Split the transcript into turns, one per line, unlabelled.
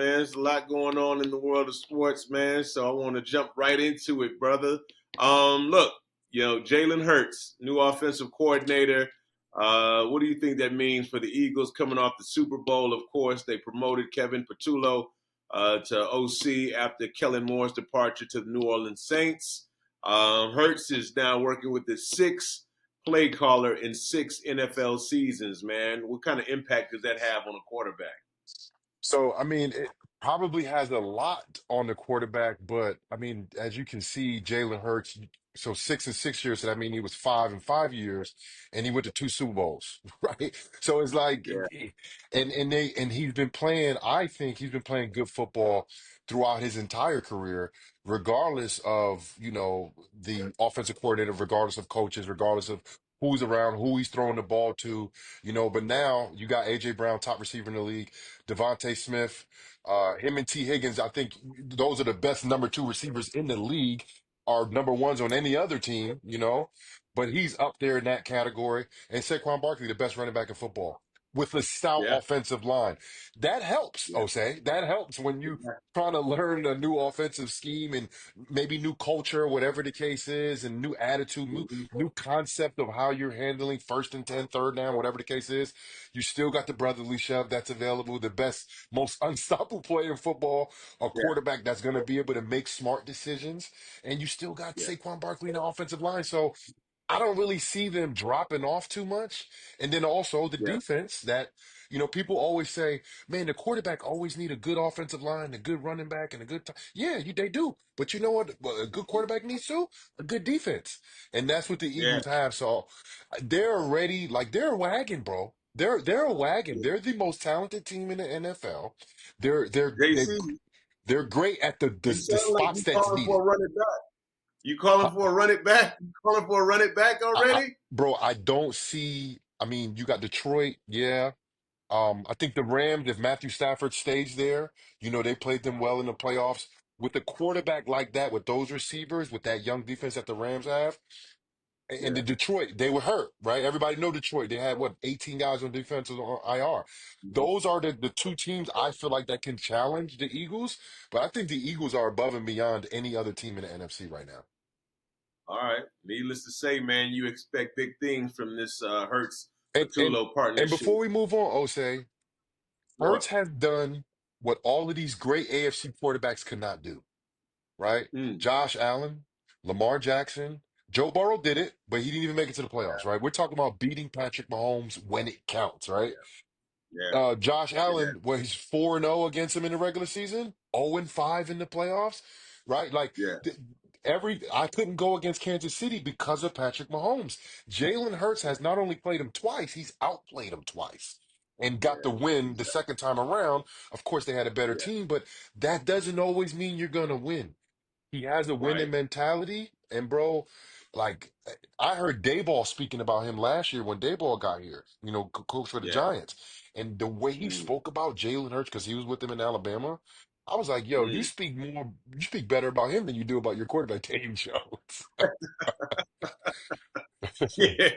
Man, there's a lot going on in the world of sports, man. So I want to jump right into it, brother. Look, Jalen Hurts, new offensive coordinator. What do you think that means for the Eagles coming off the Super Bowl? Of course, they promoted Kevin Patullo to OC after Kellen Moore's departure to the New Orleans Saints. Hurts is now working with the sixth play caller in six NFL seasons, man. What kind of impact does that have on a quarterback?
So, I mean, it probably has a lot on the quarterback, but I mean, as you can see, Jalen Hurts, so 6 and 6 years, so that mean he was 5 in 5 years, and he went to two Super Bowls, right? So it's like,
Yeah,
and he's been playing, I think he's been playing good football throughout his entire career, regardless of, the offensive coordinator, regardless of coaches, regardless of who's around, who he's throwing the ball to, but now you got AJ Brown, top receiver in the league. Devonta Smith, him and T. Higgins, I think those are the best number two receivers in the league, are number ones on any other team. But he's up there in that category. And Saquon Barkley, the best running back in football, with a stout
yeah,
offensive line. That helps,
yeah,
Osei. That helps when you
yeah.
trying to learn a new offensive scheme and maybe new culture, whatever the case is, and new attitude, new
Mhm.
new concept of how you're handling first and 10, third down, whatever the case is. You still got the brotherly shove that's available, the best, most unstoppable player in football, a
Yeah,
quarterback that's going to be able to make smart decisions, and you still got
yeah,
Saquon Barkley in the offensive line. So I don't really see them dropping off too much. And then also the
yeah,
defense that, people always say, man, the quarterback always need a good offensive line, a good running back, and a good. Yeah, they do. But you know what a good quarterback needs too? A good defense. And that's what the
yeah,
Eagles have. So they're already like they're a wagon, bro. They're a wagon.
yeah.
They're the most talented team in the NFL. They're they're they're
JC,
they're great at the the,
you
the
sound like
spots
you
that's
calling for
needed.
a running back. You calling for a running back? You calling for a running back
I,
already?
bro, I don't see. I mean, you got Detroit, yeah. I think the Rams, if Matthew Stafford stays there, they played them well in the playoffs. With a quarterback like that, with those receivers, with that young defense that the Rams have, and the
Yeah.
Detroit, they were hurt, right? Everybody know Detroit. They had what, 18 guys on defense on IR.
Mhm.
Those are the two teams I feel like that can challenge the Eagles, but I think the Eagles are above and beyond any other team in the NFC right now.
All right. Needless to say, man, you expect big things from this Hertz
And and
Patullo
and
partnership.
before we move on, Osei,
Sure.
Hurts has done what all of these great AFC quarterbacks could not do, right?
Mm.
Josh Allen, Lamar Jackson, Joe Burrow did it, but he didn't even make it to the playoffs, right? We're talking about beating Patrick Mahomes when it counts, right?
Yeah.
Josh
Yeah.
Allen, well, he's 4-0 against him in the regular season, 0-5 in the playoffs, right? Like
Yeah.
th- I couldn't go against Kansas City because of Patrick Mahomes. Jalen Hurts
Yeah.
has not only played him twice, he's outplayed him twice and got the
Yeah.
win the
Exactly.
second time around. Of course, they had a better
Yeah.
team, but that doesn't always mean you're gonna win. He has a winning
Right.
mentality. And bro, like I heard Dayball speaking about him last year when Dayball got here, coach for the
Yeah.
Giants. And the way he
Mm.
spoke about Jalen Hurts, because he was with him in Alabama, I was like, yo,
Mm.
you speak better about him than you do about your quarterback, Dave Jones.
Yeah.